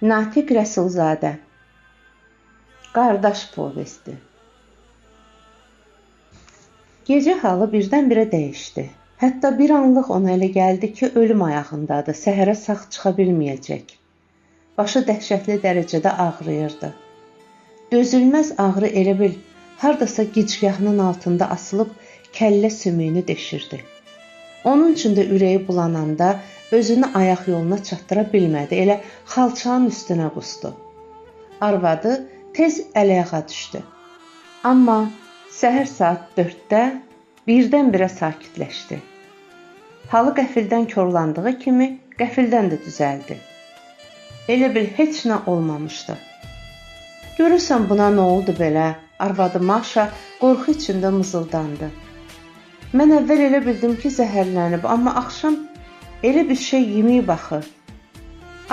Natiq Rəsulzadə. Qardaş povesti. Gecə halı birdən-birə dəyişdi. Hətta bir anlıq ona elə gəldi ki, ölüm ayağındadır, səhərə sağ çıxa bilməyəcək. Başı dəhşətli dərəcədə ağrıyırdı. Dözülməz ağrı elə bil, hardasa gicgahının altında asılıb kəllə sümüyünü deşirdi. Onun üçün də ürəyi bulananda özünü ayaq yoluna çatdıra bilmədi, elə xalçanın üstünə qusdu. Arvadı tez əl-ayağa düşdü. Amma səhər saat 4-də birdən-birə sakitləşdi. Halı qəfildən korlandığı kimi qəfildən də düzəldi. Elə bil heç nə olmamışdı. Görürsən buna nə oldu belə? Arvadı Maşa qorxu içində mızıldandı. Mən əvvəl elə bildim ki, zəhərlənib, amma axşam elə bir şey yeməyib baxır.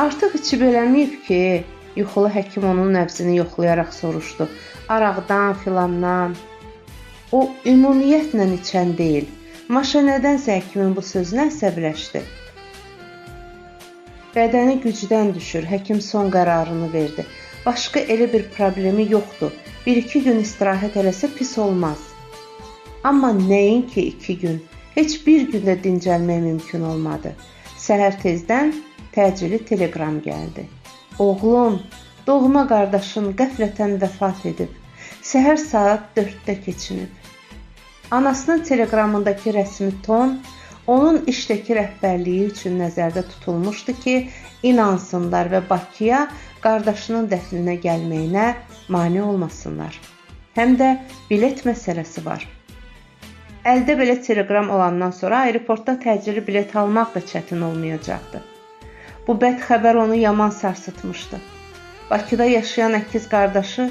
Artıq içib eləməyib ki, yuxulu həkim onun nəbzini yoxlayaraq soruşdu. Araqdan, filandan. O ümumiyyətlə içən deyil. Maşa nədənsə həkimin bu sözünə əsəbləşdi. Bədəni gücdən düşür, həkim son qərarını verdi. Başqa elə bir problemi yoxdur. 1-2 gün istirahət eləsə pis olmaz. Amma nəinki 2 gün, heç bir gündə dincəlmək mümkün olmadı. Səhər tezdən təcili teleqram gəldi. Oğlum, doğma qardaşın qəflətən vəfat edib. Səhər saat 4-də keçinib. Anasının teleqramındakı rəsmi ton, onun işdəki rəhbərliyi üçün nəzərdə tutulmuşdu ki, inansınlar və Bakıya qardaşının dəfninə gəlməyinə mane olmasınlar. Həm də bilet məsələsi var. Əldə belə teleqram olandan sonra aeroportda təcili bilet almaq da çətin olmayacaqdı. Bu bəd xəbər onu yaman sarsıtmışdı. Bakıda yaşayan əkiz qardaşı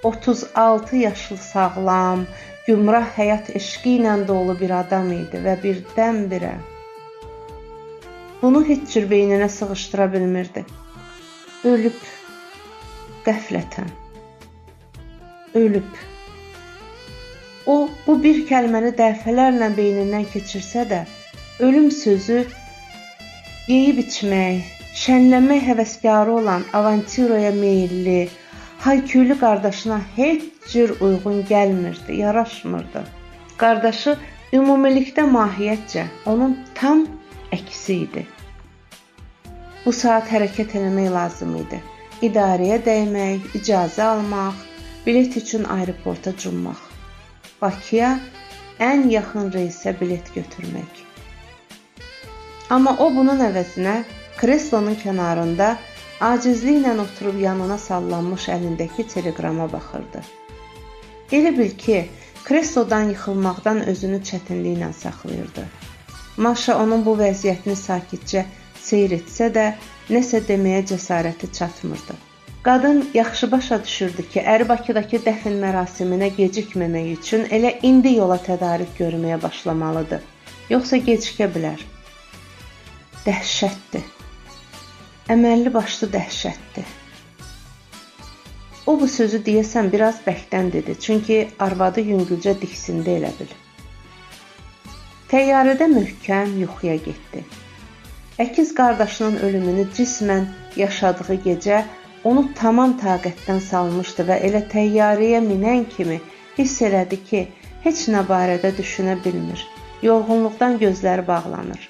36 yaşlı sağlam, gümrah həyat eşqi ilə dolu bir adam idi və birdən-birə bunu heç cür beyninə sığışdıra bilmirdi. Ölüb, qəflətən. Ölüb. O, bu bir kəlməni dəfələrlə beynindən keçirsə də, ölüm sözü yeyib içmək, şənlənmək həvəskarı olan avantiroya meyilli, hayküylü qardaşına heç cür uyğun gəlmirdi, yaraşmırdı. Qardaşı ümumilikdə mahiyyətcə onun tam əksi idi. Bu saat hərəkət eləmək lazım idi. İdarəyə dəymək, icazə almaq, bilet üçün aeroporta cummaq. Bakıya ən yaxın reysə bilet götürmək. Amma o bunun əvəzinə kreslonun kənarında acizliklə oturub yanına sallanmış əlindəki teleqrama baxırdı. Elə bil ki, kreslodan yıxılmaqdan özünü çətinliklə saxlayırdı. Maşa onun bu vəziyyətini sakitcə seyr etsə də, nəsə deməyə cəsarəti çatmırdı. Qadın yaxşı başa düşürdü ki, əri Bakıdakı dəfn mərasiminə gecikməmək üçün elə indi yola tədarük görməyə başlamalıdır. Yoxsa gecikə bilər. Dəhşətdir. Əməlli başlı dəhşətdir. O bu sözü deyəsən biraz bəkdən dedi, çünki arvadı yüngülcə diksindi elə bil. Təyyarədə möhkəm yuxuya getdi. Əkiz qardaşının ölümünü cismən yaşadığı gecə onu tamam taqətdən salmışdı və elə təyyarəyə minən kimi hiss elədi ki, heç nə barədə düşünə bilmir. Yorğunluqdan gözləri bağlanır.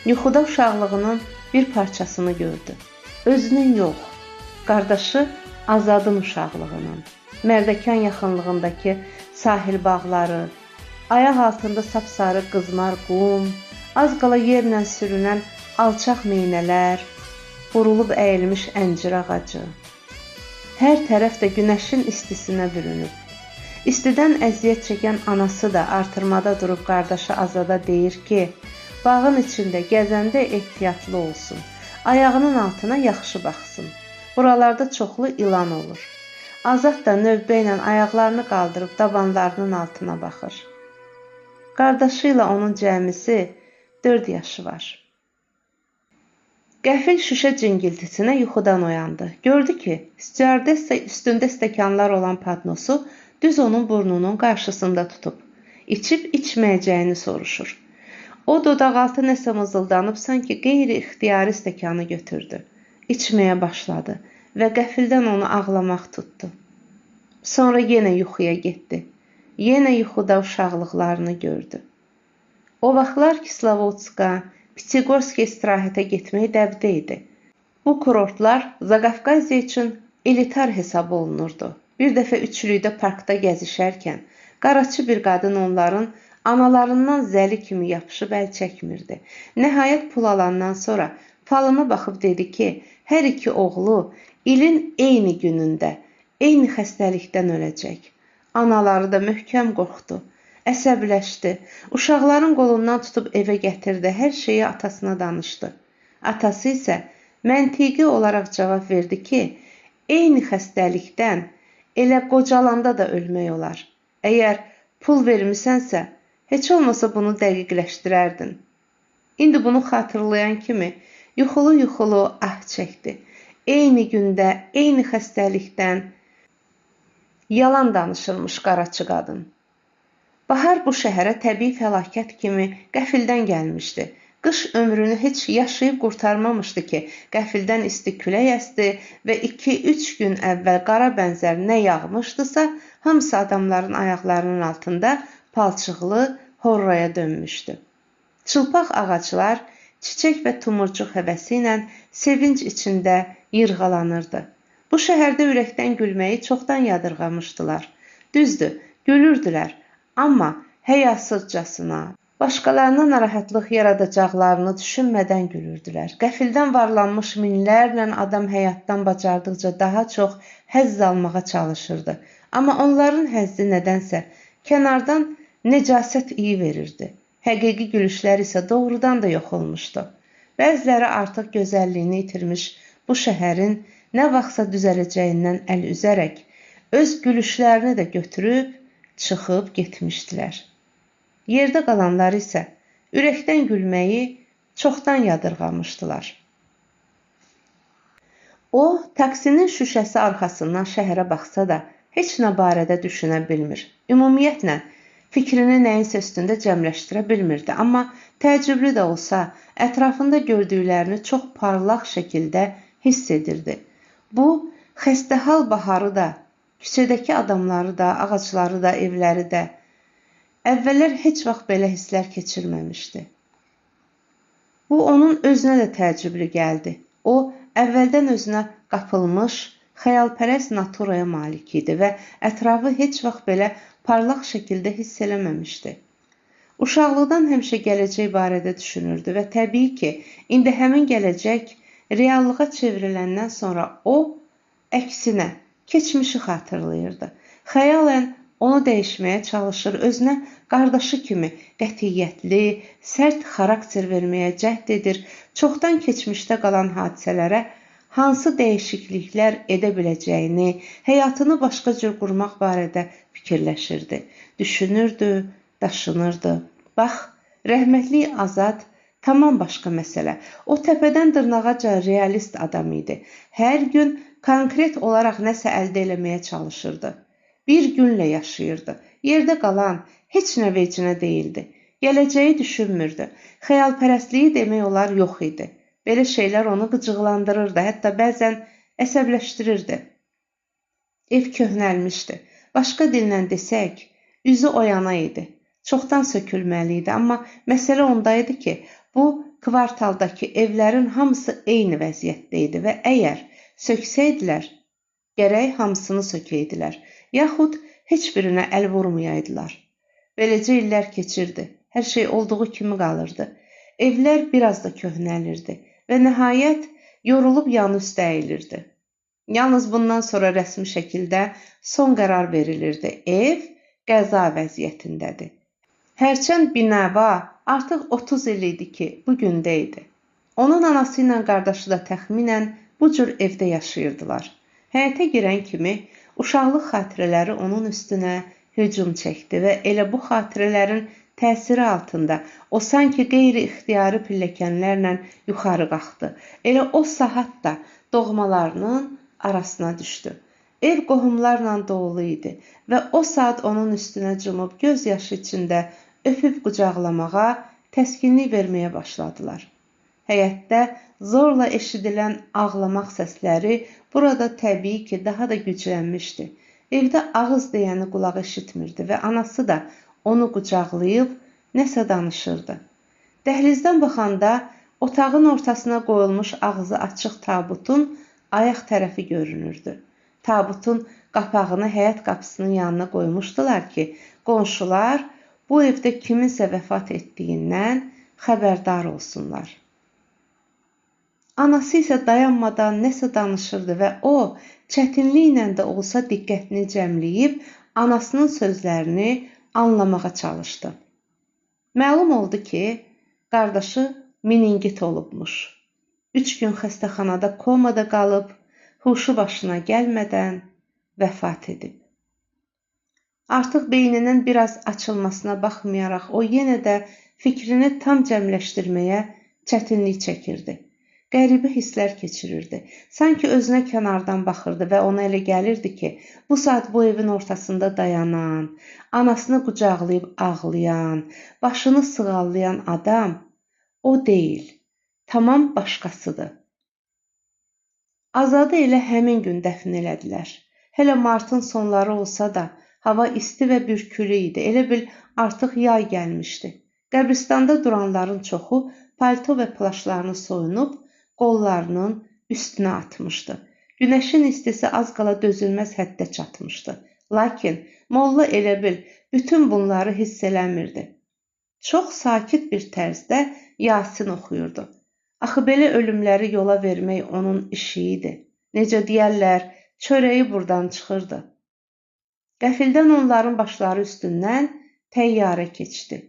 Yuxuda uşaqlığının bir parçasını gördü. Özünün yox, qardaşı Azadın uşaqlığının, Mərdəkan yaxınlığındakı sahil bağları, ayaq altında sapsarı qızmar qum, az qala yerlə sürünən alçaq meynələr, vurulub əyilmiş əncir ağacı. Hər tərəf də günəşin istisinə bürünüb. İstidən əziyyət çəkən anası da artırmada durub qardaşı Azada deyir ki, bağın içində gəzəndə ehtiyatlı olsun, ayağının altına yaxşı baxsın. Buralarda çoxlu ilan olur. Azad da növbə ilə ayaqlarını qaldırıb dabanlarının altına baxır. Qardaşı ilə onun cəmisi 4 yaşı var. Qəfil şüşə cingiltisinə yuxudan oyandı. Gördü ki, stüardessa üstündə stəkanlar olan padnosu düz onun burnunun qarşısında tutub. İçib içməyəcəyini soruşur. O dodaqaltı nəsə mızıldanıb sanki qeyri-ixtiyari stəkanı götürdü. içməyə başladı və qəfildən onu ağlamaq tutdu. Sonra yenə yuxuya getdi. Yenə yuxuda uşaqlıqlarını gördü. O vaxtlar Kislovodska, Pitigorskaya istirahətə getmək dəbdə idi. Bu kurortlar Zaqafqaziya üçün elitar hesab olunurdu. Bir dəfə üçlükdə parkda gəzişərkən qaraçı bir qadın onların analarından zəli kimi yapışıb əl çəkmirdi. Nəhayət pul alandan sonra falına baxıb dedi ki, hər iki oğlu ilin eyni günündə, eyni xəstəlikdən öləcək. Anaları da möhkəm qorxdu, əsəbləşdi. Uşaqların qolundan tutub evə gətirdi, hər şeyi atasına danışdı. Atası isə məntiqi olaraq cavab verdi ki, eyni xəstəlikdən elə qocalanda da ölmək olar. Əgər pul vermisənsə, heç olmasa bunu dəqiqləşdirərdin. İndi bunu xatırlayan kimi yuxulu-yuxulu ah çəkdi. Eyni gündə, eyni xəstəlikdən yalan danışırmış qaraçı qadın. Bahar bu şəhərə təbii fəlakət kimi qəfildən gəlmişdi. Qış ömrünü heç yaşayıb qurtarmamışdı ki, qəfildən isti külək əsdi və 2-3 gün əvvəl qara bənzər nə yağmışdısa, hamısı adamların ayaqlarının altında palçıqlı horraya dönmüşdü. Çılpaq ağaclar çiçək və tumurcuq həvəsi ilə sevinc içində yırğalanırdı. Bu şəhərdə ürəkdən gülməyi çoxdan yadırğamışdılar. Düzdür, gülürdülər, amma həyasızcasına, başqalarına narahatlıq yaradacaqlarını düşünmədən gülürdülər. Qəfildən varlanmış minlərlə adam həyatdan bacardıqca daha çox həzz almağa çalışırdı. Amma onların həzzi nədənsə kənardan necasət iyi verirdi. Həqiqi gülüşlər isə doğrudan da yox olmuşdu. Bəziləri artıq gözəlliyini itirmiş bu şəhərin nə vaxtsa düzələcəyindən əl üzərək, öz gülüşlərini də götürüb, çıxıb getmişdilər. Yerdə qalanlar isə ürəkdən gülməyi çoxdan yadırğamışdılar. O, taksinin şüşəsi arxasından şəhərə baxsa da, heç nə barədə düşünə bilmir. Ümumiyyətlə, fikrini nəyinsə üstündə cəmləşdirə bilmirdi, amma təəccüblü də olsa, ətrafında gördüklərini çox parlaq şəkildə hiss edirdi. Bu, xəstəhal baharı da, küçədəki adamları da, ağacları da, evləri də, əvvəllər heç vaxt belə hisslər keçirməmişdi. Bu, onun özünə də təəccüblü gəldi. O, əvvəldən özünə qapılmış, xəyalpərəst naturaya malik idi və ətrafı heç vaxt belə parlaq şəkildə hiss eləməmişdi. Uşaqlıqdan həmişə gələcək barədə düşünürdü və təbii ki, indi həmin gələcək reallığa çevriləndən sonra o, əksinə, keçmişi xatırlayırdı. Xəyalən onu dəyişməyə çalışır, özünə qardaşı kimi qətiyyətli, sərt xarakter verməyə cəhd edir, çoxdan keçmişdə qalan hadisələrə hansı dəyişikliklər edə biləcəyini, həyatını başqa cür qurmaq barədə fikirləşirdi, düşünürdü, daşınırdı. Bax, rəhmətli Azad tamam başqa məsələ. O təpədən dırnağaca realist adam idi. Hər gün konkret olaraq nəsə əldə eləməyə çalışırdı. Bir günlə yaşayırdı. Yerdə qalan heç nə vecinə deyildi. Gələcəyi düşünmürdü. Xəyalpərəstliyi demək olar yox idi. Belə şeylər onu qıcıqlandırırdı, hətta bəzən əsəbləşdirirdi. Ev köhnəlmişdi. Başqa dillə desək, üzü oyana idi. Çoxdan sökülməli idi, amma məsələ onda idi ki, bu kvartaldakı evlərin hamısı eyni vəziyyətdə idi və əgər söksəydilər, gərək hamısını sökəydilər, yaxud heç birinə əl vurmayaydılar. Beləcə illər keçirdi, hər şey olduğu kimi qalırdı. Evlər biraz da köhnəlirdi və nəhayət yorulub yanı üstə əyilirdi. Yalnız bundan sonra rəsmi şəkildə son qərar verilirdi. Ev qəza vəziyyətindədir. Hərçənd binəva artıq 30 il idi ki, bu gündə idi. Onun anası ilə qardaşı da təxminən bu cür evdə yaşayırdılar. Həyətə girən kimi uşaqlıq xatirələri onun üstünə hücum çəkdi və elə bu xatirələrin təsiri altında o sanki qeyri-ixtiyari pilləkənlərlə yuxarı qalxdı. Elə o saat da doğmalarının arasına düşdü. Ev qohumlarla dolu idi və o saat onun üstünə cumub göz yaşı içində öpüb qucaqlamağa, təskinlik verməyə başladılar. Həyətdə zorla eşidilən ağlamaq səsləri burada təbii ki, daha da güclənmişdi. Evdə ağız deyəni qulaq eşitmirdi və anası da onu qucaqlayıb nəsə danışırdı. Dəhlizdən baxanda otağın ortasına qoyulmuş ağzı açıq tabutun ayaq tərəfi görünürdü. Tabutun qapağını həyət qapısının yanına qoymuşdular ki, qonşular bu evdə kiminsə vəfat etdiyindən xəbərdar olsunlar. Anası isə dayanmadan nəsə danışırdı və o, çətinliklə də olsa diqqətini cəmləyib, anasının sözlərini anlamağa çalışdı. Məlum oldu ki, qardaşı meningit olubmuş. 3 gün xəstəxanada komada qalıb, huşu başına gəlmədən vəfat edib. Artıq beyninin biraz açılmasına baxmayaraq, o yenə də fikrini tam cəmləşdirməyə çətinlik çəkirdi. Qəribə hisslər keçirirdi. Sanki özünə kənardan baxırdı və ona elə gəlirdi ki, bu saat bu evin ortasında dayanan, anasını qucaqlayıb ağlayan, başını sığallayan adam o deyil, tamam başqasıdır. Azadı elə həmin gün dəfn elədilər. Hələ martın sonları olsa da, hava isti və bürkülü idi. Elə bil artıq yay gəlmişdi. Qəbristanda duranların çoxu palto və plaşlarını soyunub, qollarının üstünə atmışdı. Günəşin istisi az qala dözülməz həddə çatmışdı. Lakin molla elə bil bütün bunları hiss eləmirdi. Çox sakit bir tərzdə Yasin oxuyurdu. Axı belə ölümləri yola vermək onun işi idi. Necə deyərlər, çörəyi buradan çıxırdı. Qəfildən onların başları üstündən təyyarə keçdi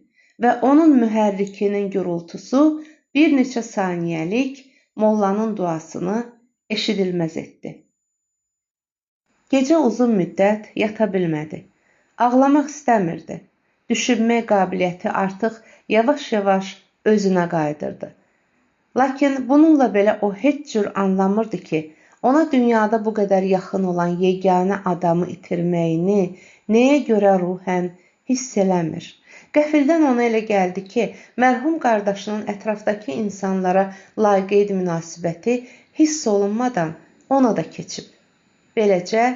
və onun mühərrikinin gürültüsü bir neçə saniyəlik mollanın duasını eşidilməz etdi. Gecə uzun müddət yata bilmədi. Ağlamaq istəmirdi. Düşünmək qabiliyyəti artıq yavaş-yavaş özünə qayıdırdı. Lakin bununla belə o heç cür anlamırdı ki, ona dünyada bu qədər yaxın olan yeganə adamı itirməyini nəyə görə ruhən hiss eləmir. Qəfildən ona elə gəldi ki, mərhum qardaşının ətrafdakı insanlara laqeyd münasibəti hiss olunmadan ona da keçib. Beləcə,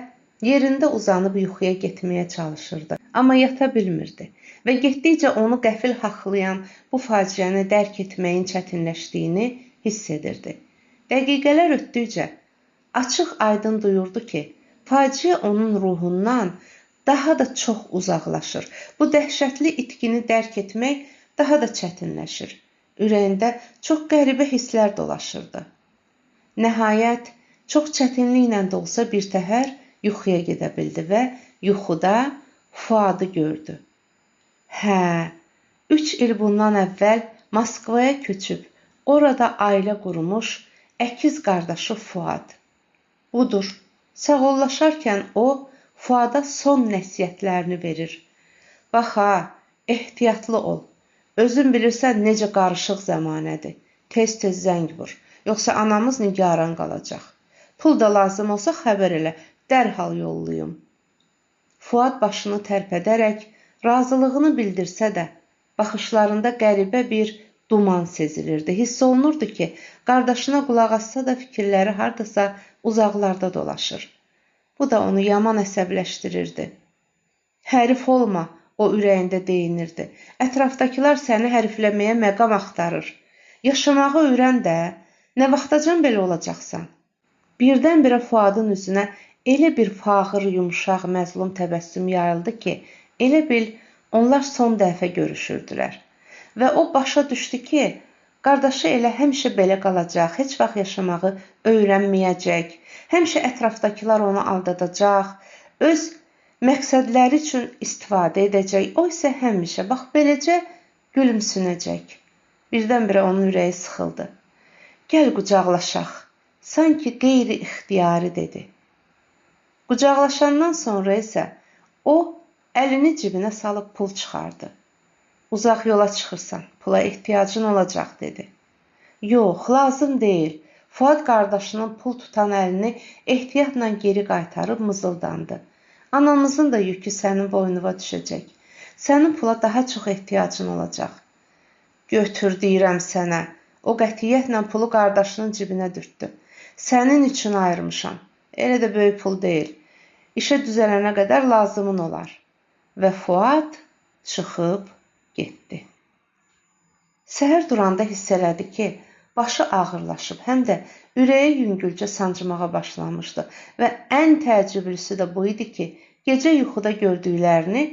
yerində uzanıb yuxuya getməyə çalışırdı, amma yata bilmirdi və getdikcə onu qəfil haqlayan bu faciəni dərk etməyin çətinləşdiyini hiss edirdi. Dəqiqələr ötdükcə açıq aydın duyurdu ki, faciə onun ruhundan daha da çox uzaqlaşır. Bu dəhşətli itkini dərk etmək daha da çətinləşir. Ürəyində çox qəribə hisslər dolaşırdı. Nəhayət, çox çətinliklə də olsa bir təhər yuxuya gedə bildi və yuxuda Fuadı gördü. 3 il bundan əvvəl Moskvaya köçüb, orada ailə qurmuş əkiz qardaşı Fuad. Budur, sağollaşarkən o, Fuada son nəsiyyətlərini verir. Bax ha, ehtiyatlı ol. Özün bilirsən necə qarışıq zəmanədir. Tez-tez zəng vur. Yoxsa anamız nigaran qalacaq. Pul da lazım olsa xəbər elə, dərhal yollayım. Fuad başını tərpədərək razılığını bildirsə də, baxışlarında qəribə bir duman sezilirdi. Hiss olunurdu ki, qardaşına qulaq assa da fikirləri hardasa uzaqlarda dolaşır. Bu da onu yaman əsəbləşdirirdi. Hərif olma, o ürəyində deyinirdi. Ətrafdakılar səni hərifləməyə məqam axtarır. Yaşamağı öyrən də, nə vaxtacan belə olacaqsan? Birdən-birə Fuadın üzünə elə bir fağır, yumşaq, məzlum təbəssüm yayıldı ki, elə bil onlar son dəfə görüşürdülər. Və o başa düşdü ki, qardaşı elə həmişə belə qalacaq, heç vaxt yaşamağı öyrənməyəcək, həmişə ətrafdakılar onu aldadacaq, öz məqsədləri üçün istifadə edəcək, o isə həmişə, bax beləcə gülümsünəcək. Birdən-birə onun ürəyi sıxıldı. Gəl qucaqlaşaq, sanki qeyri-ixtiyari dedi. Qucaqlaşandan sonra isə o əlini cibinə salıb pul çıxardı. Uzaq yola çıxırsan, pula ehtiyacın olacaq, dedi. Yox, lazım deyil. Fuad qardaşının pul tutan əlini ehtiyatla geri qaytarıb mızıldandı. Anamızın da yükü sənin boynuna düşəcək. Sənin pula daha çox ehtiyacın olacaq. Götür deyirəm sənə. O qətiyyətlə pulu qardaşının cibinə dürtdü. Sənin üçün ayırmışam. Elə də böyük pul deyil. İşə düzələnə qədər lazımın olar. Və Fuad çıxıb getdi. Səhər duranda hiss elədi ki, başı ağırlaşıb, həm də ürəyi yüngülcə sancmağa başlamışdı və ən təəccüblüsü də bu idi ki, gecə yuxuda gördüklərini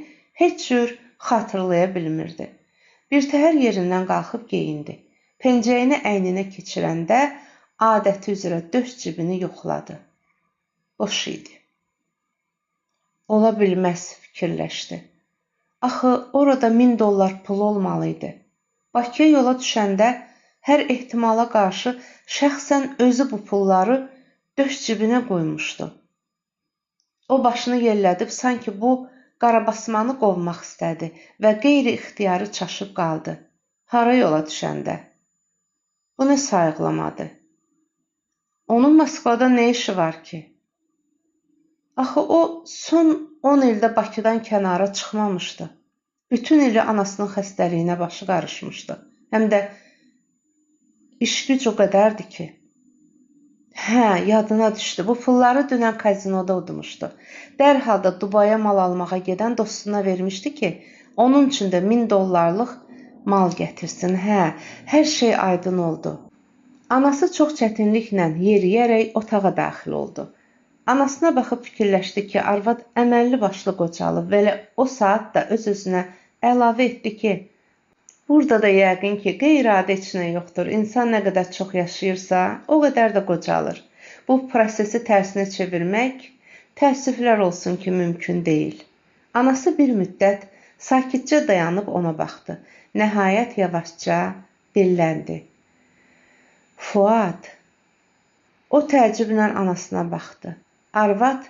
heç cür xatırlaya bilmirdi. Birtəhər yerindən qalxıb geyindi. Pencəyini əyninə keçirəndə adəti üzrə döş cibini yoxladı. Boş idi. Ola bilməz, fikirləşdi. Axı orada $1000 pul olmalıydı. Bakıya yola düşəndə hər ehtimala qarşı şəxsən özü bu pulları döş cibinə qoymuşdu. O başını yellədib sanki bu qarabasmanı qovmaq istədi və qeyri-ixtiyarı çaşıb qaldı. Hara yola düşəndə? Bu nə sayıqlamadı? Onun Moskvada nə işi var ki? Axı o son 10 ildə Bakıdan kənara çıxmamışdı. Bütün ili anasının xəstəliyinə başı qarışmışdı. Həm də iş-güc o qədərdir ki. Yadına düşdü. Bu pulları dünən kazinoda udmuşdu. Dərhal da Dubaya mal almağa gedən dostuna vermişdi ki, onun üçün də $1000 mal gətirsin. Hər şey aydın oldu. Anası çox çətinliklə yeriyərək otağa daxil oldu. Anasına baxıb fikirləşdi ki, arvad əməlli başlı qocalıb və elə o saat da öz-özünə əlavə etdi ki, burada da yəqin ki, qeyri-adi heç nə yoxdur. İnsan nə qədər çox yaşayırsa, o qədər də qocalır. Bu prosesi tərsinə çevirmək, təəssüflər olsun ki, mümkün deyil. Anası bir müddət sakitcə dayanıb ona baxdı. Nəhayət yavaşca dilləndi. Fuad. O təəccüblə anasına baxdı. Arvad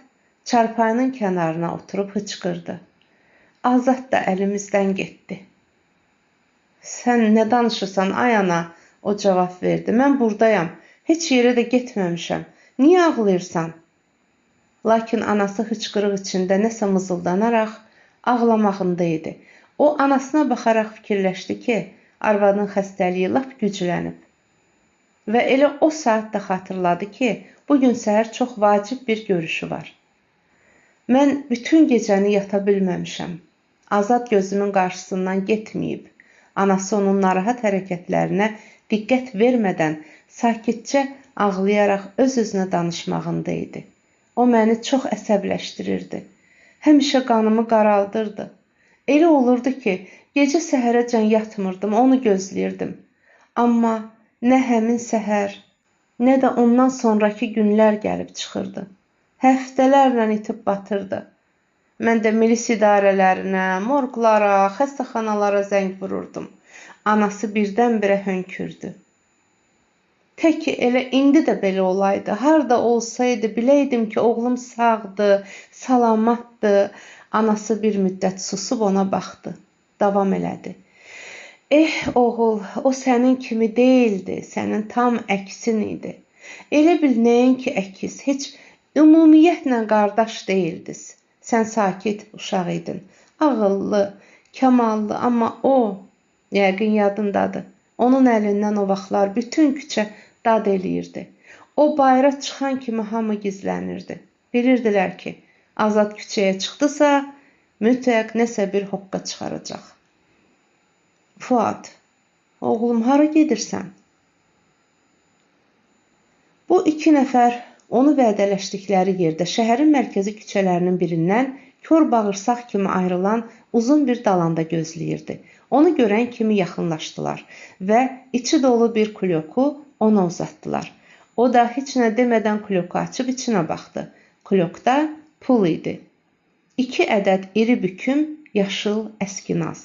çarpayının kənarına oturub hıçqırdı. Azad da əlimizdən getdi. Sən nə danışırsan, ay ana? O cavab verdi. Mən buradayam. Heç yerə də getməmişəm. Niyə ağlayırsan? Lakin anası hıçqırıq içində nəsə mızıldanaraq ağlamağında idi. O anasına baxaraq fikirləşdi ki, arvadın xəstəliyi lap güclənib. Və elə o saat da xatırladı ki, bugün səhər çox vacib bir görüşü var. Mən bütün gecəni yata bilməmişəm. Azad gözümün qarşısından getməyib. Anası onun narahat hərəkətlərinə diqqət vermədən sakitcə ağlayaraq öz-özünə danışmağında idi. O məni çox əsəbləşdirirdi. Həmişə qanımı qaraldırdı. Elə olurdu ki, gecə səhərəcən yatmırdım, onu gözləyirdim. Amma nə həmin səhər, nə də ondan sonraki günlər gəlib çıxırdı. Həftələrlə itib batırdı. Mən də milis idarələrinə, morqlara, xəstəxanalara zəng vururdum. Anası birdən-birə hönkürdü. Təki elə indi də belə olaydı. Harda olsaydı, biləydim ki, oğlum sağdır, salamatdır. Anası bir müddət susub ona baxdı. Davam elədi. Oğul, o sənin kimi deyildi, sənin tam əksin idi. Elə bil nəinki əkiz, heç ümumiyyətlə qardaş deyildiniz. Sən sakit uşaq idin, ağıllı, kamallı, amma o, yəqin yadındadır, onun əlindən o vaxtlar bütün küçə dad eləyirdi. O bayıra çıxan kimi hamı gizlənirdi. Bilirdilər ki, Azad küçəyə çıxdısa, mütləq nəsə bir hoqqa çıxaracaq. Fuad, oğlum, hara gedirsən? Bu iki nəfər onu vədələşdikləri yerdə şəhərin mərkəzi küçələrinin birindən kör bağırsaq kimi ayrılan uzun bir dalanda gözləyirdi. Onu görən kimi yaxınlaşdılar və içi dolu bir kulyoku ona uzatdılar. O da heç nə demədən kulyoku açıb içinə baxdı. Kulyokda pul idi. 2 ədəd iri büküm yaşıl əskinaz.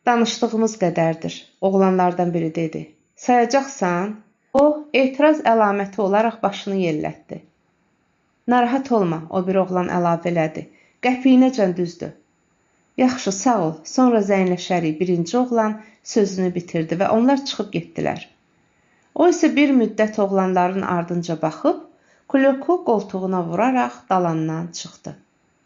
Danışdığımız qədərdir, oğlanlardan biri dedi. Sayacaqsan? O, etiraz əlaməti olaraq başını yellətdi. Narahat olma, o bir oğlan əlavə elədi. Qəpiyinəcən düzdür. Yaxşı, sağ ol, sonra zəngləşərik. Birinci oğlan sözünü bitirdi və onlar çıxıb getdilər. O isə bir müddət oğlanların ardınca baxıb, kulyoku qoltuğuna vuraraq dalandan çıxdı.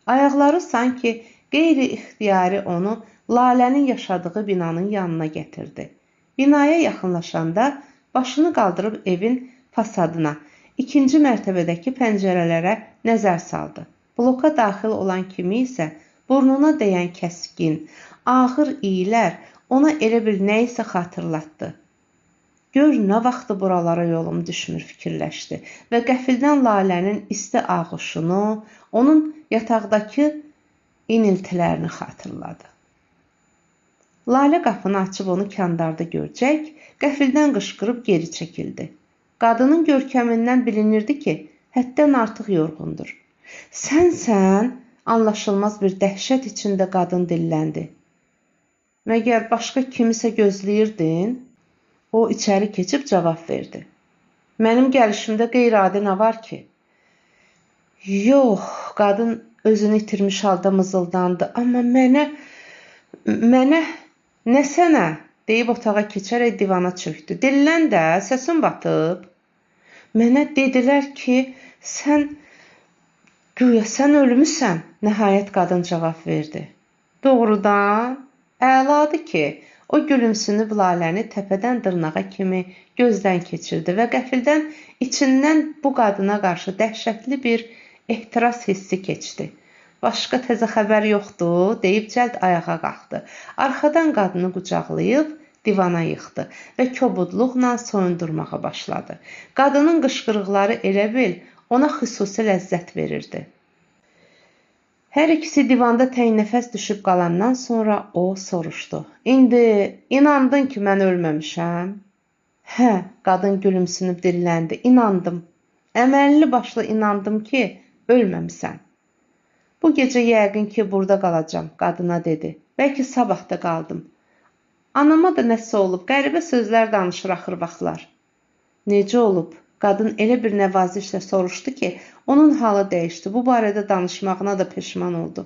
Ayaqları sanki qeyri-ixtiyari onu Lalənin yaşadığı binanın yanına gətirdi. Binaya yaxınlaşanda başını qaldırıb evin fasadına, ikinci mərtəbədəki pəncərələrə nəzər saldı. Bloka daxil olan kimi isə burnuna dəyən kəskin, ağır iylər ona elə bir nəyisə xatırlatdı. Gör, nə vaxtı buralara yolum düşmür fikirləşdi və qəfildən Lalənin isti ağuşunu, onun yataqdakı iniltilərini xatırladı. Lalə qapını açıb onu kəndarda görəcək, qəfildən qışqırıb geri çəkildi. Qadının görkəmindən bilinirdi ki, həddən artıq yorğundur. Sən, anlaşılmaz bir dəhşət içində qadın dilləndi. Məgər başqa kimisə gözləyirdin? O içəri keçib cavab verdi. Mənim gəlişimdə qeyri-adi nə var ki? Yox, qadın özünü itirmiş halda mızıldandı. Amma mənə, nə sənə? Deyib otağa keçərək divana çöktü. Dillən də, səsin batıb. Mənə dedilər ki, güya sən ölmüsən. Nəhayət qadın cavab verdi. Doğrudan, əladır ki, o gülümsünüb Laləni təpədən dırnağa kimi gözdən keçirdi və qəfildən içindən bu qadına qarşı dəhşətli bir ehtiras hissi keçdi. Başqa təzə xəbər yoxdur, deyib cəld ayağa qalxdı. Arxadan qadını qucaqlayıb divana yıxdı və kobudluqla soyundurmağa başladı. Qadının qışqırıqları elə bil ona xüsusi ləzzət verirdi. Hər ikisi divanda təngnəfəs düşüb qalandan sonra o soruşdu. İndi inandın ki, mən ölməmişəm? Hə, qadın gülümsünüb dilləndi. İnandım. Əməlli başlı inandım ki, ölməmisən. Bu gecə yəqin ki, burada qalacam, qadına dedi. Bəlkə sabah da qaldım. Anama da nəsə olub, qəribə sözlər danışır axır vaxtlar. Necə olub? Qadın elə bir nəvazişlə soruşdu ki, onun halı dəyişdi. Bu barədə danışmağına da peşman oldu.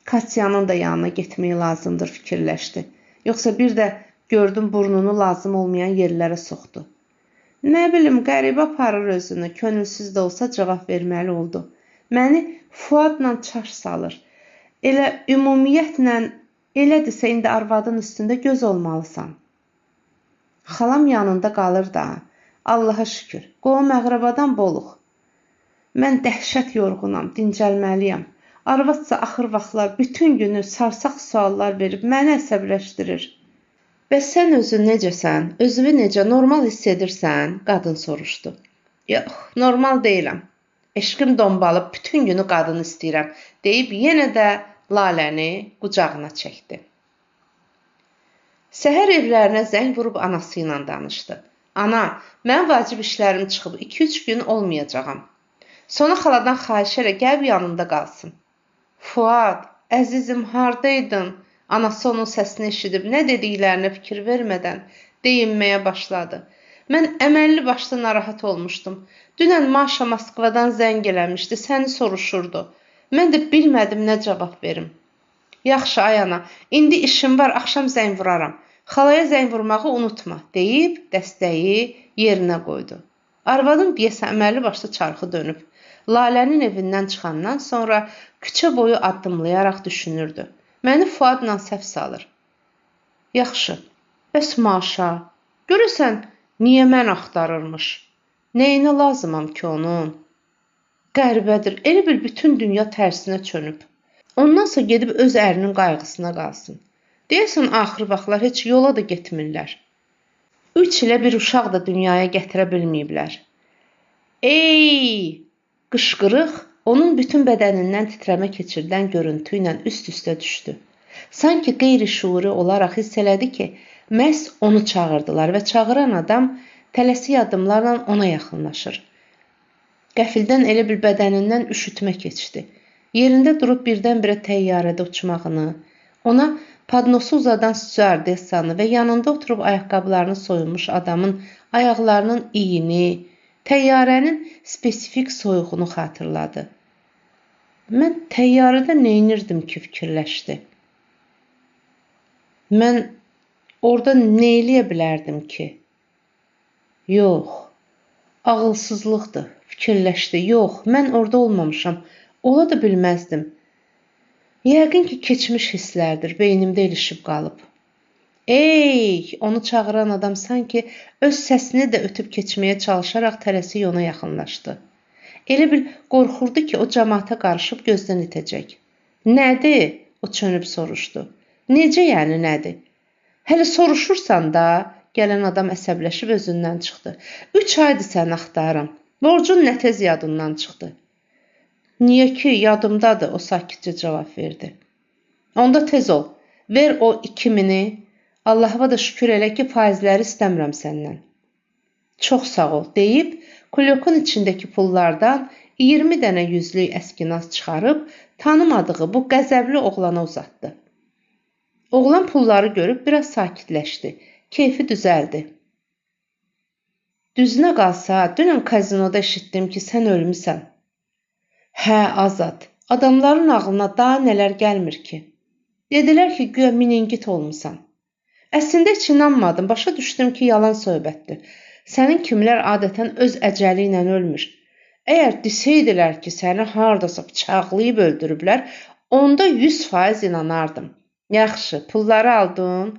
Katyanın da yanına getməyi lazımdır fikirləşdi. Yoxsa bir də gördüm burnunu lazım olmayan yerlərə soxdu. Nə bilim, qəribə aparır özünü, könülsüz də olsa cavab verməli oldu. Məni Fuadla çaş salır. Elə ümumiyyətlə, elədirsə indi arvadın üstündə göz olmalısan. Xalam yanında qalır da. Allaha şükür, qohum əqrabadan boluq. Mən dəhşət yorğunam, dincəlməliyəm. Arvadsa axır vaxtlar bütün günü sarsaq suallar verib məni əsəbləşdirir. Bəs sən özün necəsən? Özünü necə normal hiss edirsən? Qadın soruşdu. Yox, normal deyiləm. Eşqim dombalıb bütün günü qadın istəyirəm, deyib yenə də Laləni qucağına çəkdi. Səhər evlərinə zəng vurub anası ilə danışdı. Ana, mən vacib işlərim çıxıb 2-3 gün olmayacağam. Sona xaladan xahiş elə gəl yanında qalsın. Fuad, əzizim, hardaydın? Anası onun səsini eşidib nə dediklərinə fikir vermədən deyinməyə başladı. Mən əməlli başlı narahat olmuşdum. Dünən Maşa Moskvadan zəng eləmişdi, səni soruşurdu. Mən də bilmədim nə cavab verim. Yaxşı, ay ana, indi işim var, axşam zəng vuraram. Xalaya zəng vurmağı unutma, deyib dəstəyi yerinə qoydu. Arvadım deyəsə əməlli başlı çarxı dönüb. Lalənin evindən çıxandan sonra küçə boyu addımlayaraq düşünürdü. Məni Fuadla səhv salır. Yaxşı, bəs Maşa, görürsən, niyə mən axtarırmış? Nəyinə lazımam ki onun? Qəribədir, elə bir bütün dünya tərsinə çönüb. Ondansa gedib öz ərinin qayğısına qalsın. Deyəsən, axır vaxtlar heç yola da getmirlər. 3 ilə bir uşaq da dünyaya gətirə bilməyiblər. Ey! Qışqırıq onun bütün bədənindən titrəmə keçirilən görüntü ilə üst-üstə düşdü. Sanki qeyri-şuuri olaraq hiss elədi ki, məhz onu çağırdılar və çağıran adam tələsik addımlarla ona yaxınlaşır. Qəfildən elə bir bədənindən üşütmə keçdi. Yerində durub birdən-birə təyyarədə uçmağını, ona padnosu uzadan stüardessanı və yanında oturub ayaqqabılarını soyunmuş adamın ayaqlarının iyini, təyyarənin spesifik soyuğunu xatırladı. Mən təyyarədə neynirdim ki, fikirləşdi. Mən orada nə eləyə bilərdim ki? Yox, ağılsızlıqdır, fikirləşdi. Yox, mən orada olmamışam, ola da bilməzdim. Yəqin ki, keçmiş hisslərdir, beynimdə ilişib qalıb. Hey! Onu çağıran adam sanki öz səsini də ötüb keçməyə çalışaraq tələsik ona yaxınlaşdı. Elə bil qorxurdu ki, o cəmaata qarışıb gözdən itəcək. Nədir? O çönüb soruşdu. Necə yəni nədir? Hələ soruşursan da, gələn adam əsəbləşib özündən çıxdı. 3 aydır səni axtarım. Borcun nə tez yadından çıxdı. Niyə ki, yadımdadır, o sakitcə cavab verdi. Onda tez ol, ver o 2000-i, Allah'a da şükür elə ki, faizləri istəmirəm səndən. Çox sağ ol, deyib, kulyokun içindəki pullardan 20 dənə yüzlük əskinas çıxarıb, tanımadığı bu qəzəbli oğlana uzatdı. Oğlan pulları görüb biraz sakitləşdi, keyfi düzəldi. Düzünə qalsa, dünən kazinoda eşitdim ki, sən ölmüsən. Hə, Azad, adamların ağlına daha nələr gəlmir ki. Dedilər ki, güya meningit olmusan. Əslində heç inanmadım, başa düşdüm ki, yalan söhbətdir. Sənin kimlər adətən öz əcəli ilə ölmür. Əgər desəydilər ki, səni hardasa bıçaqlayıb öldürüblər, onda 100% inanardım. Yaxşı, pulları aldın.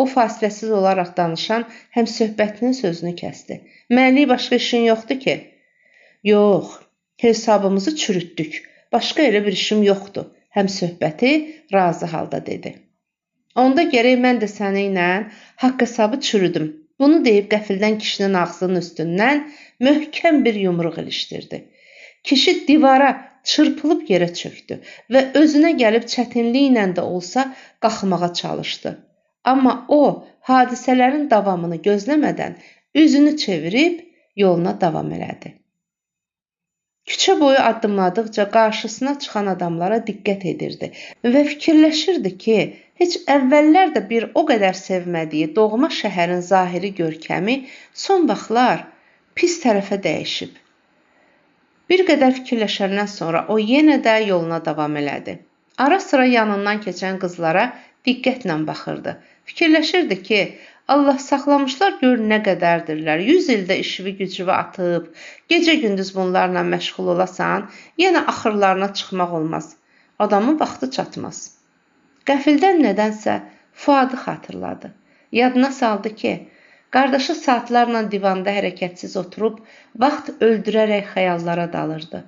O fasiləsiz olaraq danışan həm söhbətinin sözünü kəsdi. Mənlik başqa işin yoxdur ki? Yox, hesabımızı çürütdük. Başqa elə bir işim yoxdur. Həm söhbəti razı halda dedi. Onda gərək mən də səninlə haqq hesabı çürüdüm. Bunu deyib qəfildən kişinin ağzının üstündən möhkəm bir yumruq ilişdirdi. Kişi divara çırpılıb yerə çöktü və özünə gəlib çətinliklə də olsa qalxmağa çalışdı. Amma o, hadisələrin davamını gözləmədən üzünü çevirib yoluna davam elədi. Küçə boyu addımladıqca qarşısına çıxan adamlara diqqət edirdi və fikirləşirdi ki, heç əvvəllər də bir o qədər sevmədiyi doğma şəhərin zahiri görkəmi son vaxtlar pis tərəfə dəyişib. Bir qədər fikirləşəndən sonra o yenə də yoluna davam elədi. Ara sıra yanından keçən qızlara diqqətlə baxırdı. Fikirləşirdi ki, Allah saxlamışlar gör nə qədərdirlər. 100 ildə işvi gücüvü atıb, gecə-gündüz bunlarla məşğul olasan, yenə axırlarına çıxmaq olmaz. Adamın vaxtı çatmaz. Qəfildən nədənsə Fuadı xatırladı. Yadına saldı ki, qardaşı saatlarla divanda hərəkətsiz oturub, vaxt öldürərək xəyallara dalırdı.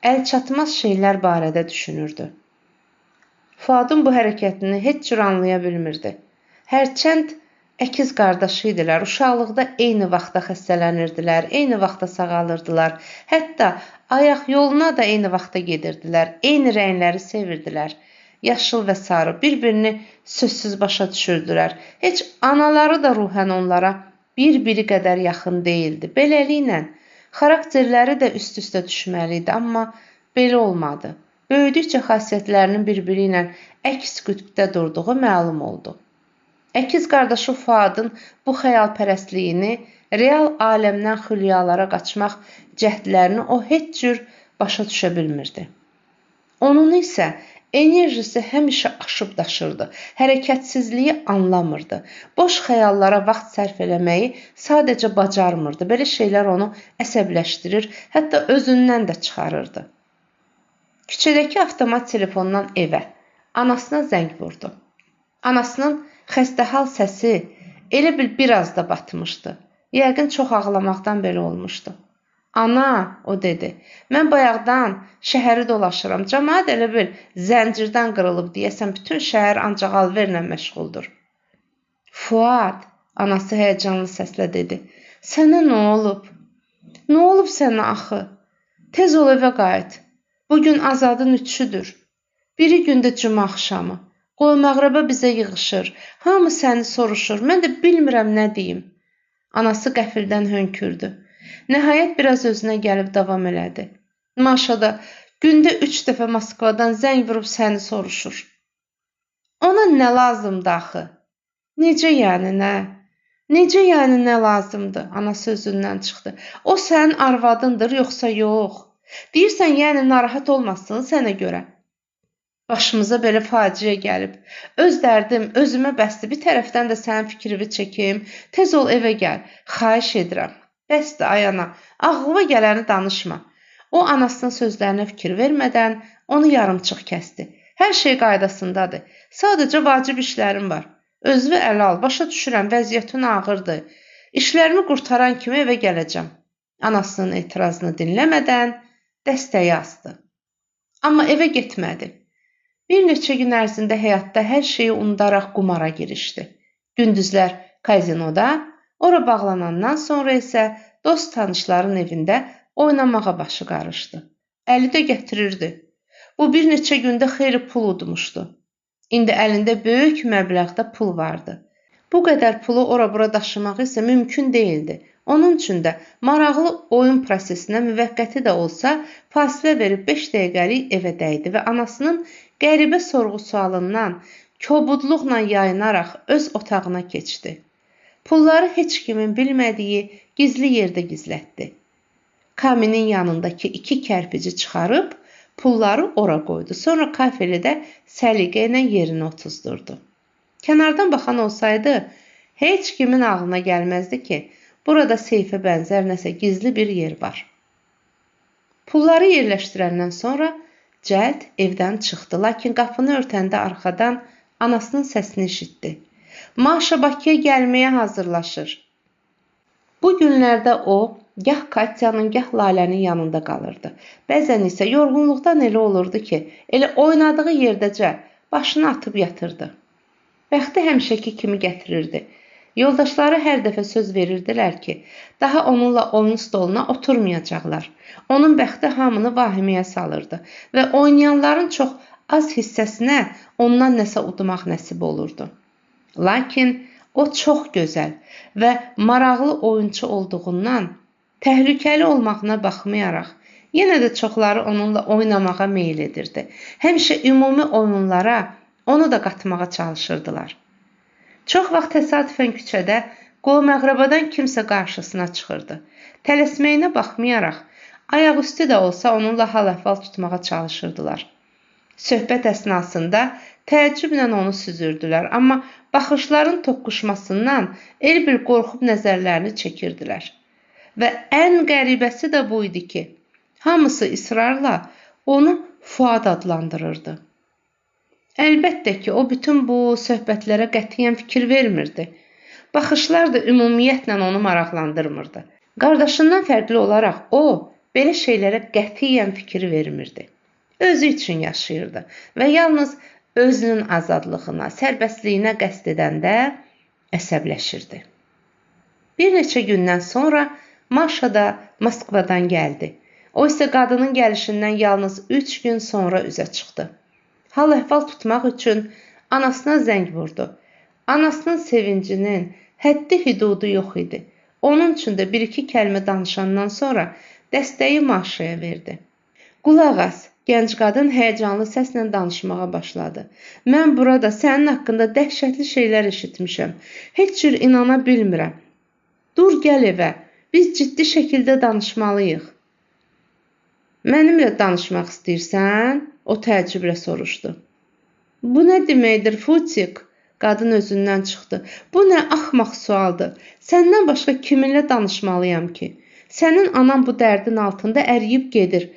Əlçatmaz şeylər barədə düşünürdü. Fuadın bu hərəkətini heç cür anlaya bilmirdi. Hərçənd əkiz qardaşı idilər, uşaqlıqda eyni vaxtda xəstələnirdilər, eyni vaxtda sağalırdılar. Hətta ayaq yoluna da eyni vaxtda gedirdilər, eyni rəngləri sevirdilər. Yaşıl və sarı bir-birini sözsüz başa düşürdülər. Heç anaları da ruhən onlara bir-biri qədər yaxın deyildi. Beləliklə, xarakterləri də üst-üstə düşməli idi, amma belə olmadı. Böyüdükcə xasiyyətlərinin bir-biri ilə əks qütbdə durduğu məlum oldu. Əkiz qardaşı Fuadın bu xəyalpərəstliyini, real aləmdən xülyalara qaçmaq cəhdlərini o heç cür başa düşə bilmirdi. Onun isə enerjisi həmişə aşıb daşırdı, hərəkətsizliyi anlamırdı. Boş xəyallara vaxt sərf eləməyi sadəcə bacarmırdı. Belə şeylər onu əsəbləşdirir, hətta özündən də çıxarırdı. Küçədəki avtomat telefondan evə, anasına zəng vurdu. Anasının xəstəhal səsi elə bil biraz da batmışdı. Yəqin çox ağlamaqdan belə olmuşdu. Ana, o dedi, mən bayaqdan şəhəri dolaşıram. Cəmaət elə bil zəncirdən qırılıb deyəsən bütün şəhər ancaq alverlə məşğuldur. Fuad, anası həyəcanlı səslə dedi, sənə nə olub? Nə olub sənə axı? Tez ol evə qayıt. Bugün Azadın üçüdür. Biri gündə cümə axşamı. Qoy məğrəbə bizə yığışır. Hamı səni soruşur. Mən də bilmirəm nə deyim. Anası qəfildən hönkürdü. Nəhayət biraz özünə gəlib davam elədi. Maşa da gündə 3 dəfə Moskvadan zəng vurub səni soruşur. Ona nə lazımdı axı? Necə yəni nə? Necə yəni nə lazımdı? Anası özündən çıxdı. O sənin arvadındır yoxsa yox? Deyirsən yəni narahat olmasın sənə görə. Başımıza belə faciə gəlib. Öz dərdim özümə bəsdir. Bir tərəfdən də sənin fikrini çəkim. Tez ol evə gəl. Xahiş edirəm. Bəsdir ay ana. Ağlıma gələni danışma. O anasının sözlərinə fikir vermədən onu yarımçıq kəsdi. Hər şey qaydasındadır. Sadəcə vacib işlərim var. Özünü ələ al, başa düşürəm, vəziyyətin ağırdır. İşlərimi qurtaran kimi evə gələcəm. Anasının etirazını dinləmədən dəstəyi asdı. Amma evə getmədi. Bir neçə gün ərzində həyatda hər şeyi unudaraq qumara girişdi. Gündüzlər kazinoda, ora bağlanandan sonra isə dost tanışların evində oynamağa başı qarışdı. Əli də gətirirdi. Bu bir neçə gündə xeyli pul udmuşdu. İndi əlində böyük məbləğdə pul vardı. Bu qədər pulu ora-bura daşımaq isə mümkün değildi. Onun üçün də maraqlı oyun prosesinə müvəqqəti də olsa fasilə verib 5 dəqiqəlik evə dəydi və anasının qəribə sorğu-sualından kobudluqla yayınaraq öz otağına keçdi. Pulları heç kimin bilmədiyi gizli yerdə gizlətdi. Kaminin yanındakı 2 kərpici çıxarıb pulları ora qoydu. Sonra kafeli də səliqə ilə yerinə otuzdurdu. Kənardan baxan olsaydı, heç kimin ağlına gəlməzdi ki, burada seyfə bənzər nəsə gizli bir yer var. Pulları yerləşdirəndən sonra cəld evdən çıxdı, lakin qapını örtəndə arxadan anasının səsini eşitdi. Maşa Bakıya gəlməyə hazırlaşır. Bu günlərdə o, gah Katyanın, gah Lalənin yanında qalırdı. Bəzən isə yorğunluqdan elə olurdu ki, elə oynadığı yerdəcə başını atıb yatırdı. Bəxti həmişəki kimi gətirirdi. Yoldaşları hər dəfə söz verirdilər ki, daha onunla oyun stoluna oturmayacaqlar. Onun bəxti hamını vahiməyə salırdı və oynayanların çox az hissəsinə ondan nəsə udmaq nəsib olurdu. Lakin o çox gözəl və maraqlı oyunçu olduğundan təhlükəli olmağına baxmayaraq, yenə də çoxları onunla oynamağa meyl edirdi. Həmişə ümumi oyunlara onu da qatmağa çalışırdılar. Çox vaxt təsadüfən küçədə qol-məğrabadan kimsə qarşısına çıxırdı. Tələsməyinə baxmayaraq, ayaqüstü də olsa onunla hal-əhval tutmağa çalışırdılar. Söhbət əsnasında təəccüblə onu süzürdülər, amma baxışların toqquşmasından el-bil qorxub nəzərlərini çəkirdilər. Və ən qəribəsi də bu idi ki, hamısı israrla onu Fuad adlandırırdı. Əlbəttə ki, o bütün bu söhbətlərə qətiyyən fikir vermirdi. Baxışlar da ümumiyyətlə onu maraqlandırmırdı. Qardaşından fərqli olaraq o, belə şeylərə qətiyyən fikir vermirdi. Özü üçün yaşayırdı və yalnız özünün azadlığına, sərbəstliyinə qəsd edəndə əsəbləşirdi. Bir neçə gündən sonra Maşa da Moskvadan gəldi. O isə qadının gəlişindən yalnız 3 gün sonra üzə çıxdı. Hal-əhval tutmaq üçün anasına zəng vurdu. Anasının sevincinin həddi-hüdudu yox idi. Onun üçün də bir-iki kəlmə danışandan sonra dəstəyi Maşaya verdi. Qulaq as, gənc qadın həyəcanlı səslə danışmağa başladı. Mən burada sənin haqqında dəhşətli şeylər eşitmişəm. Heç cür inana bilmirəm. Dur, gəl evə. Biz ciddi şəkildə danışmalıyıq. Mənimlə danışmaq istəyirsən? O təəccüblə soruşdu. Bu nə deməkdir, Futik? Qadın özündən çıxdı. Bu nə axmaq sualdır. Səndən başqa kiminlə danışmalıyam ki? Sənin anan bu dərdin altında əriyib gedir.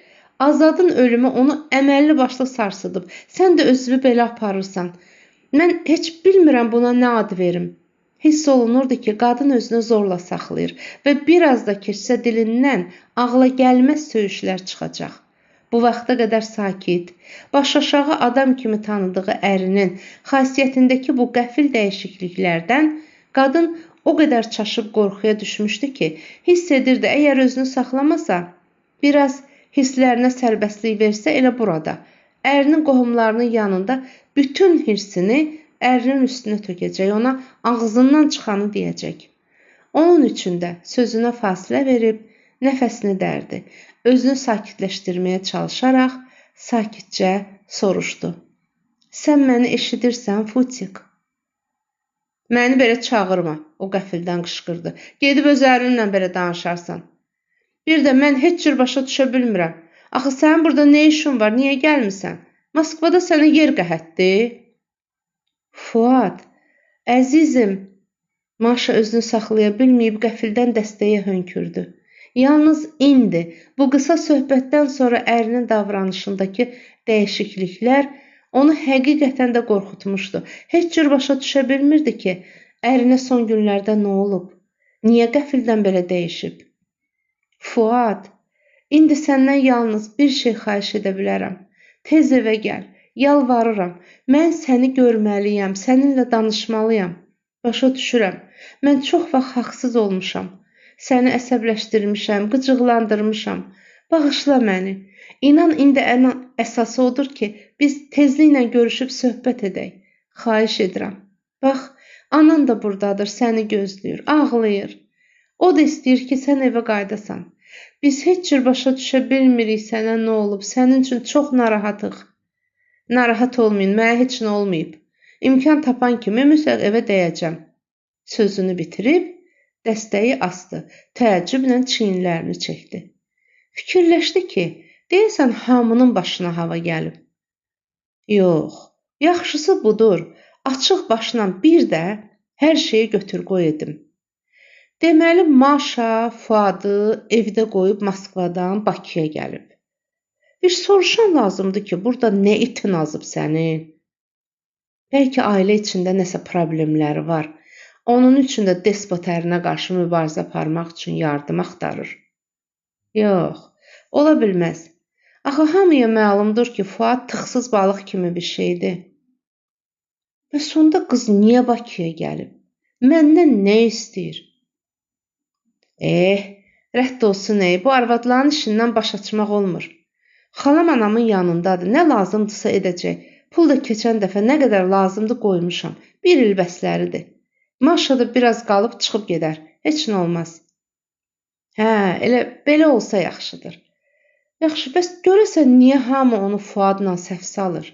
Azadın ölümü onu əməlli başlı sarsıdıb. Sən də özünü belə aparırsan. Mən heç bilmirəm buna nə ad verim. Hiss olunurdu ki, qadın özünü zorla saxlayır və biraz da keçsə dilindən ağla gəlməz söyüşlər çıxacaq. Bu vaxta qədər sakit, başaşağı adam kimi tanıdığı ərinin xasiyyətindəki bu qəfil dəyişikliklərdən qadın o qədər çaşıb qorxuya düşmüşdü ki, hiss edirdi, əgər özünü saxlamasa, biraz hisslərinə sərbəstlik versə elə burada, ərinin qohumlarının yanında bütün hirsini ərinin üstünə tökəcək, ona ağzından çıxanı deyəcək. Onun üçün də sözünə fasilə verib nəfəsini dərdi. Özünü sakitləşdirməyə çalışaraq sakitcə soruşdu. Sən məni eşidirsən, Futik? Məni belə çağırma, o qəfildən qışqırdı. Gedib öz ərinlə belə danışarsan. Bir də mən heç cür başa düşə bilmirəm. Axı sənin burada nə işin var, niyə gəlmirsən? Moskvada sənə yer qəhətdir. Fuad, əzizim, Maşa özünü saxlaya bilməyib qəfildən dəstəyə hönkürdü. Yalnız indi, bu qısa söhbətdən sonra ərinin davranışındakı dəyişikliklər Onu həqiqətən də qorxutmuşdu. Heç cür başa düşə bilmirdi ki, ərinə son günlərdə nə olub? Niyə qəfildən belə dəyişib? Fuad, indi səndən yalnız bir şey xahiş edə bilərəm. Tez evə gəl. Yalvarıram. Mən səni görməliyəm, səninlə danışmalıyam. Başa düşürəm. Mən çox vaxt haqsız olmuşam. Səni əsəbləşdirmişəm, qıcıqlandırmışam. Bağışla məni. İnan indi ən əsası odur ki, biz tezliklə görüşüb söhbət edək. Xahiş edirəm. Bax, anan da buradadır, səni gözləyir, ağlayır. O da istəyir ki, sən evə qayıdasan. Biz heç cür başa düşə bilmirik sənə nə olub. Sənin üçün çox narahatıq. Narahat olmayın, mənə heç nə olmayıb. İmkan tapan kimi mütləq evə dəyəcəm. Sözünü bitirib, dəstəyi asdı. Təəccüblə çiyinlərini çəkdi. Fikirləşdi ki, deyəsən hamının başına hava gəlib. Yox, yaxşısı budur. Açıq başla bir də hər şeyi götür qoy edim. Deməli, Maşa Fuadı evdə qoyub Moskvadan Bakıya gəlib. Bir soruşan lazımdır ki, burada nə itin azıb sənin? Bəlkə ailə içində nəsə problemləri var. Onun üçün də despot ərinə qarşı mübarizə aparmaq üçün yardım axtarır. Yox, ola bilməz. Axı hamıya məlumdur ki, Fuad tıxsız balıq kimi bir şeydir. Və sonda qız niyə Bakıya gəlib? Məndən nə istəyir? Rədd olsun bu arvadların işindən baş açmaq olmur. Xalam anamın yanındadır, nə lazımdırsa edəcək. Pul da keçən dəfə nə qədər lazımdır qoymuşam. 1 il bəsləridir. Maşa da biraz qalıb çıxıb gedər. Heç nə olmaz. Elə belə olsa yaxşıdır. Yaxşı, bəs görəsən niyə hamı onu Fuadla səhv salır?